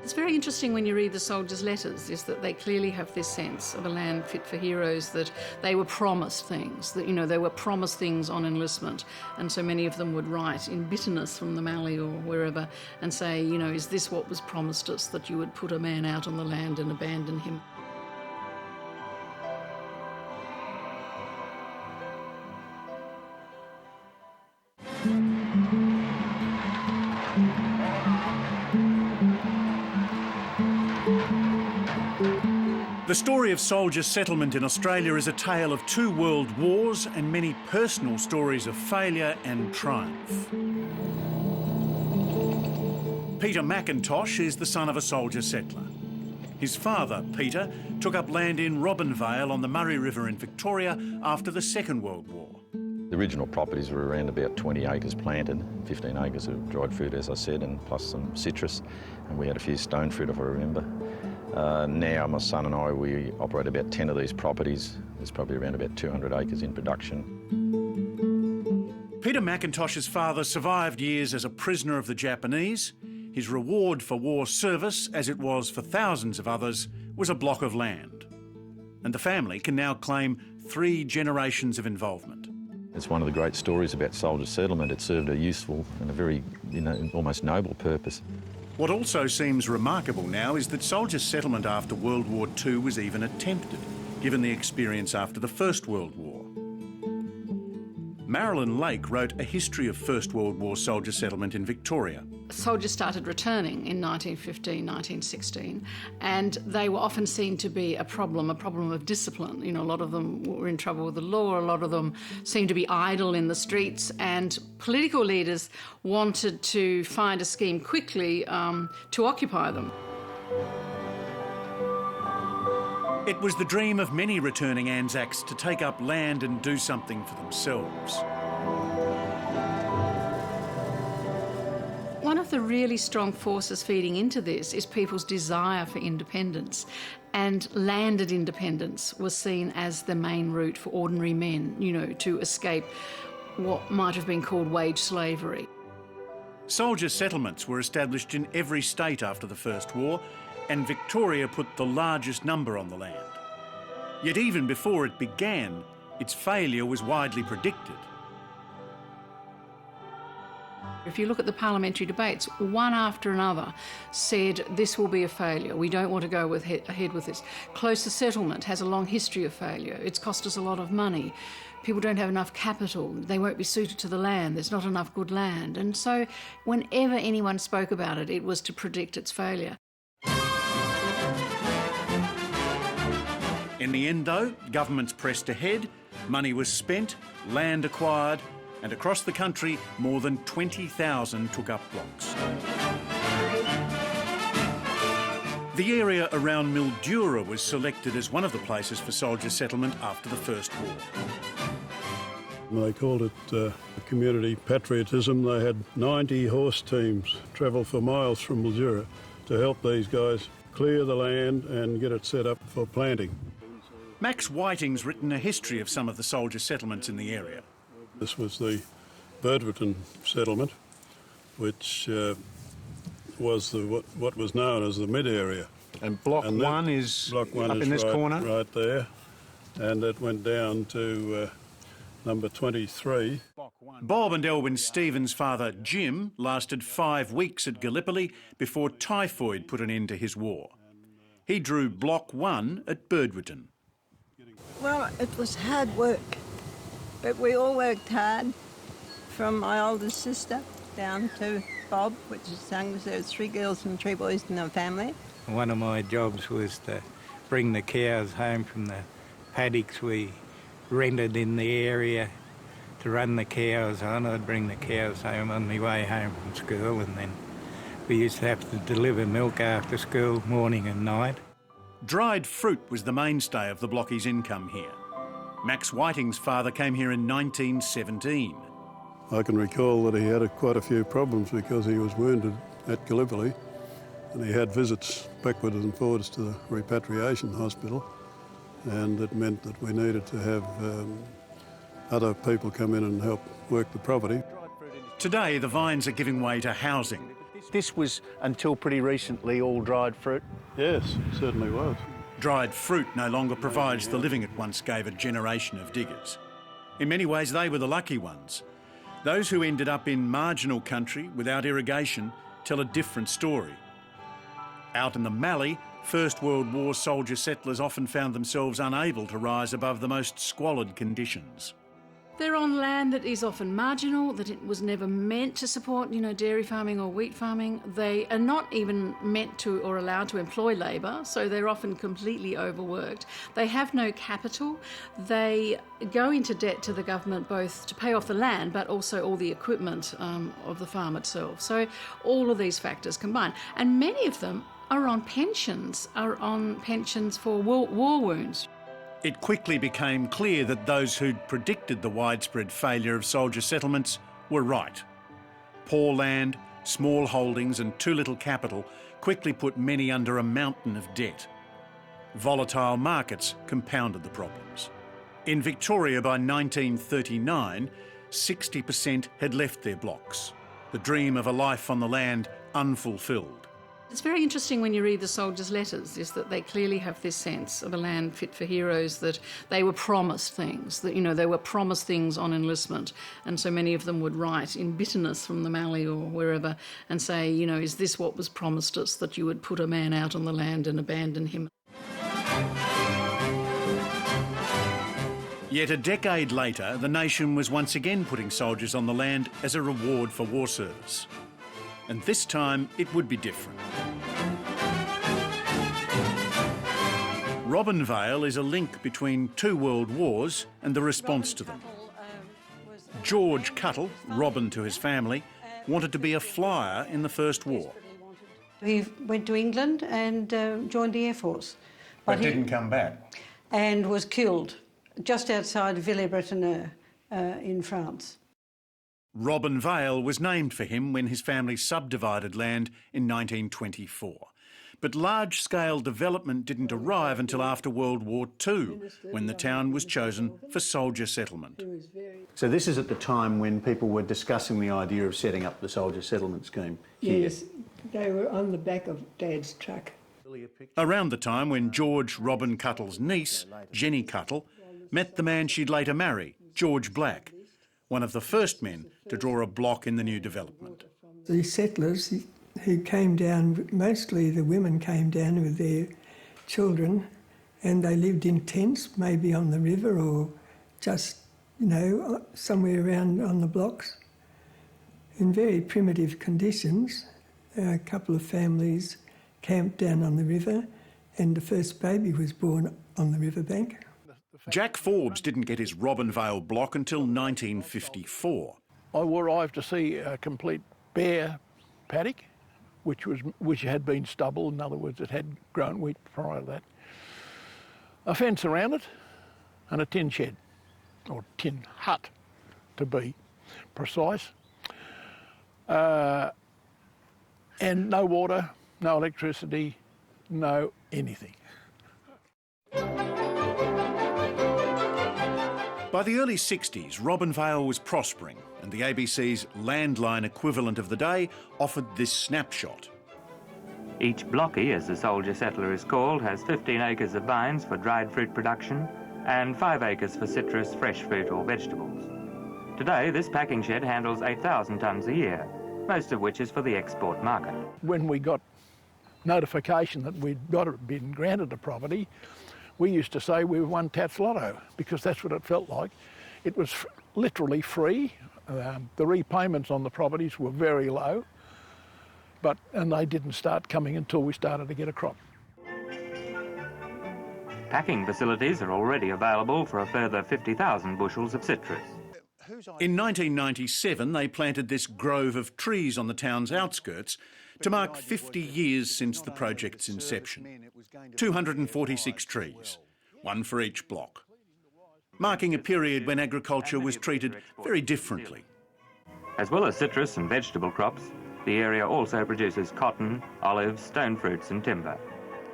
It's very interesting when you read the soldiers' letters, is that they clearly have this sense of a land fit for heroes, that they were promised things, that, they were promised things on enlistment. And so many of them would write in bitterness from the Mallee or wherever and say, is this what was promised us, that you would put a man out on the land and abandon him? The story of soldier settlement in Australia is a tale of 2 world wars and many personal stories of failure and triumph. Peter McIntosh is the son of a soldier settler. His father, Peter, took up land in Robinvale on the Murray River in Victoria after the Second World War. The original properties were around about 20 acres planted, 15 acres of dried fruit, as I said, and plus some citrus, and we had a few stone fruit, if I remember. Now, my son and I, we operate about 10 of these properties. There's probably around about 200 acres in production. Peter McIntosh's father survived years as a prisoner of the Japanese. His reward for war service, as it was for thousands of others, was a block of land. And the family can now claim 3 generations of involvement. It's one of the great stories about soldier settlement. It served a useful and a very, almost noble purpose. What also seems remarkable now is that soldier settlement after World War II was even attempted, given the experience after the First World War. Marilyn Lake wrote a history of First World War soldier settlement in Victoria. Soldiers started returning in 1915, 1916, and they were often seen to be a problem of discipline. A lot of them were in trouble with the law, a lot of them seemed to be idle in the streets, and political leaders wanted to find a scheme quickly to occupy them. It was the dream of many returning Anzacs to take up land and do something for themselves. One of the really strong forces feeding into this is people's desire for independence, and landed independence was seen as the main route for ordinary men, to escape what might have been called wage slavery. Soldier settlements were established in every state after the First War, and Victoria put the largest number on the land. Yet even before it began, its failure was widely predicted. If you look at the parliamentary debates, one after another said this will be a failure, we don't want to go ahead with this. Closer settlement has a long history of failure, it's cost us a lot of money. People don't have enough capital, they won't be suited to the land, there's not enough good land. And so whenever anyone spoke about it, it was to predict its failure. In the end, though, governments pressed ahead, money was spent, land acquired, and across the country, more than 20,000 took up blocks. The area around Mildura was selected as one of the places for soldier settlement after the First War. They called it community patriotism. They had 90 horse teams travel for miles from Mildura to help these guys clear the land and get it set up for planting. Max Whiting's written a history of some of the soldier settlements in the area. This was the Birdwitton settlement, which was what was known as the mid area. And block one is up in this corner? Right there. And it went down to number 23. Bob and Elwyn Stevens' father, Jim, lasted 5 weeks at Gallipoli before typhoid put an end to his war. He drew block 1 at Birdwitton. Well, it was hard work, but we all worked hard, from my oldest sister down to Bob, which is young. There was 3 girls and 3 boys in our family. One of my jobs was to bring the cows home from the paddocks we rented in the area to run the cows on. I'd bring the cows home on my way home from school, and then we used to have to deliver milk after school, morning and night. Dried fruit was the mainstay of the blockies' income here. Max Whiting's father came here in 1917. I can recall that he had quite a few problems because he was wounded at Gallipoli, and he had visits backwards and forwards to the repatriation hospital, and it meant that we needed to have other people come in and help work the property. Today, the vines are giving way to housing. This was, until pretty recently, all dried fruit? Yes, it certainly was. Dried fruit no longer provides the living it once gave a generation of diggers. In many ways, they were the lucky ones. Those who ended up in marginal country without irrigation tell a different story. Out in the Mallee, First World War soldier settlers often found themselves unable to rise above the most squalid conditions. They're on land that is often marginal, that it was never meant to support, dairy farming or wheat farming. They are not even meant to or allowed to employ labour, so they're often completely overworked. They have no capital. They go into debt to the government both to pay off the land but also all the equipment of the farm itself. So all of these factors combine. And many of them are on pensions for war wounds. It quickly became clear that those who'd predicted the widespread failure of soldier settlements were right. Poor land, small holdings and too little capital quickly put many under a mountain of debt. Volatile markets compounded the problems. In Victoria by 1939, 60% had left their blocks, the dream of a life on the land unfulfilled. It's very interesting when you read the soldiers' letters, is that they clearly have this sense of a land fit for heroes, that they were promised things, that, they were promised things on enlistment. And so many of them would write in bitterness from the Mallee or wherever and say, is this what was promised us, that you would put a man out on the land and abandon him? Yet a decade later, the nation was once again putting soldiers on the land as a reward for war service. And this time it would be different. Robinvale is a link between two world wars and the response to them. George Cuttle, Robin to his family, wanted to be a flyer in the First War. He went to England and joined the Air Force. But didn't come back. And was killed just outside Villers-Bretonneux in France. Robinvale was named for him when his family subdivided land in 1924. But large-scale development didn't arrive until after World War II, when the town was chosen for soldier settlement. So this is at the time when people were discussing the idea of setting up the soldier settlement scheme here? Yes, they were on the back of Dad's truck. Around the time when George Robin Cuttle's niece, Jenny Cuttle, met the man she'd later marry, George Black, one of the first men to draw a block in the new development. The settlers who came down, mostly the women came down with their children, and they lived in tents, maybe on the river or just, somewhere around on the blocks, in very primitive conditions. A couple of families camped down on the river, and the first baby was born on the riverbank. Jack Forbes didn't get his Robinvale block until 1954. I arrived to see a complete bare paddock, which had been stubble. In other words, it had grown wheat prior to that. A fence around it and a tin shed, or tin hut to be precise. And no water, no electricity, no anything. By the early 60s, Robinvale was prospering, and the ABC's Landline equivalent of the day offered this snapshot. Each blockie, as the soldier settler is called, has 15 acres of vines for dried fruit production and 5 acres for citrus, fresh fruit or vegetables. Today, this packing shed handles 8,000 tonnes a year, most of which is for the export market. When we got notification that we'd been granted a property, we used to say we won Tats Lotto, because that's what it felt like. It was literally free. The repayments on the properties were very low, and they didn't start coming until we started to get a crop. Packing facilities are already available for a further 50,000 bushels of citrus. In 1997, they planted this grove of trees on the town's outskirts to mark 50 years since the project's inception. 246 trees, one for each block, marking a period when agriculture was treated very differently. As well as citrus and vegetable crops, the area also produces cotton, olives, stone fruits and timber.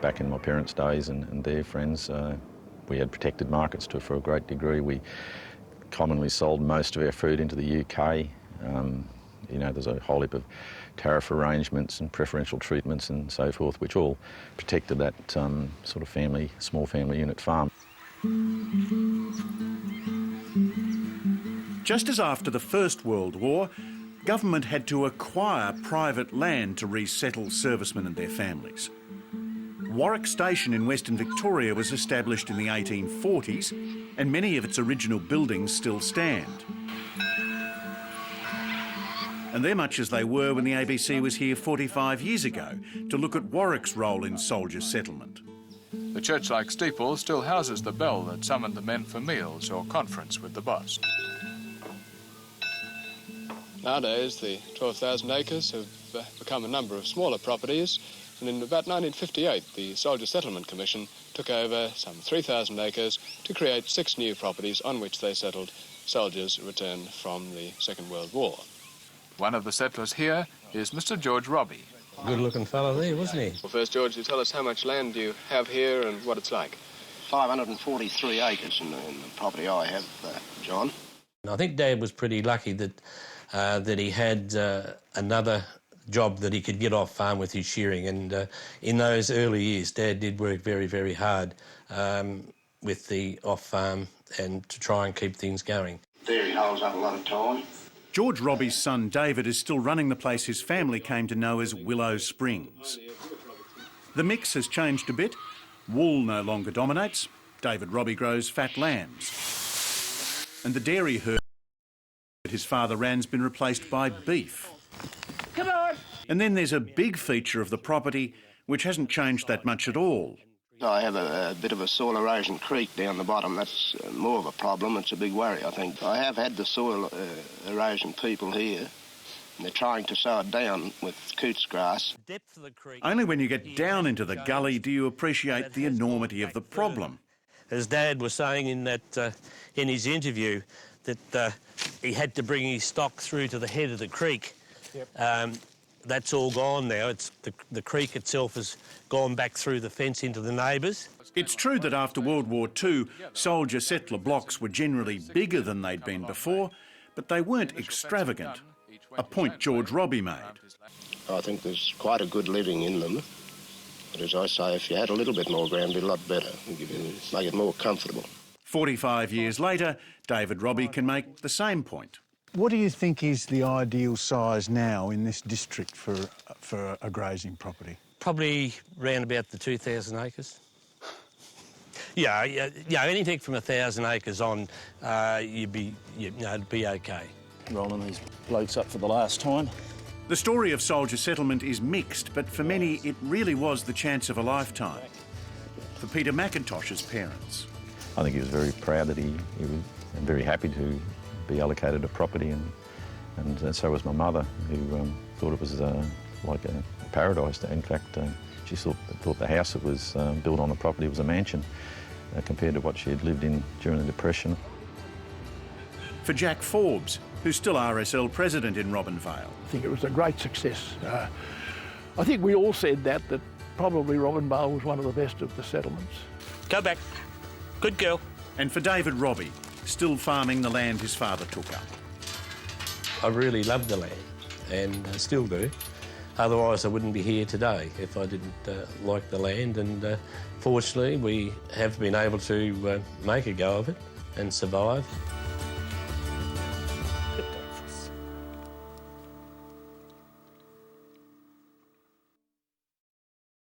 Back in my parents' days and their friends, we had protected markets for a great degree. We commonly sold most of our food into the UK. There's a whole heap of tariff arrangements and preferential treatments and so forth, which all protected that sort of family, small family unit farm. Just as after the First World War, government had to acquire private land to resettle servicemen and their families. Warwick Station in Western Victoria was established in the 1840s, and many of its original buildings still stand. And they're much as they were when the ABC was here 45 years ago to look at Warwick's role in soldier settlement. The church-like steeple still houses the bell that summoned the men for meals or conference with the boss. Nowadays, the 12,000 acres have become a number of smaller properties, and in about 1958, the Soldier Settlement Commission took over some 3,000 acres to create 6 new properties on which they settled soldiers returned from the Second World War. One of the settlers here is Mr. George Robbie. Good-looking fellow there, wasn't he? Well, first, George, you tell us how much land you have here and what it's like. 543 acres in the property I have, John. I think Dad was pretty lucky that he had another job that he could get off farm with his shearing, and in those early years Dad did work very, very hard with the off farm and to try and keep things going. Dairy holds up a lot of time. George Robbie's son David is still running the place his family came to know as Willow Springs. The mix has changed a bit. Wool no longer dominates. David Robbie grows fat lambs. And the dairy herd that his father ran's been replaced by beef. Come on! And then there's a big feature of the property which hasn't changed that much at all. I have a bit of a soil erosion creek down the bottom. That's more of a problem. It's a big worry, I think. I have had the soil erosion people here, and they're trying to sow it down with coots grass. Only when you get down into the gully do you appreciate the enormity of the problem. As Dad was saying in his interview, that he had to bring his stock through to the head of the creek. Yep. That's all gone now. It's the creek itself has gone back through the fence into the neighbours. It's true that after World War II, soldier settler blocks were generally bigger than they'd been before, but they weren't extravagant, a point George Robbie made. I think there's quite a good living in them. But as I say, if you had a little bit more ground, it'd be a lot better. Make it more comfortable. 45 years later, David Robbie can make the same point. What do you think is the ideal size now in this district for a grazing property? Probably round about the 2,000 acres. Yeah, anything from 1,000 acres on, it'd be okay. Rolling these blokes up for the last time. The story of soldier settlement is mixed, but for many it really was the chance of a lifetime. For Peter McIntosh's parents. I think he was very proud that he was very happy to be allocated a property, and so was my mother, who thought it was like a paradise. In fact, she thought the house that was built on the property was a mansion compared to what she had lived in during the Depression. For Jack Forbes, who's still RSL president in Robinvale. I think it was a great success. I think we all said that probably Robinvale was one of the best of the settlements. Go back. Good girl. And for David Robbie, still farming the land his father took up. I really love the land, and I still do. Otherwise I wouldn't be here today if I didn't like the land, and fortunately we have been able to make a go of it and survive.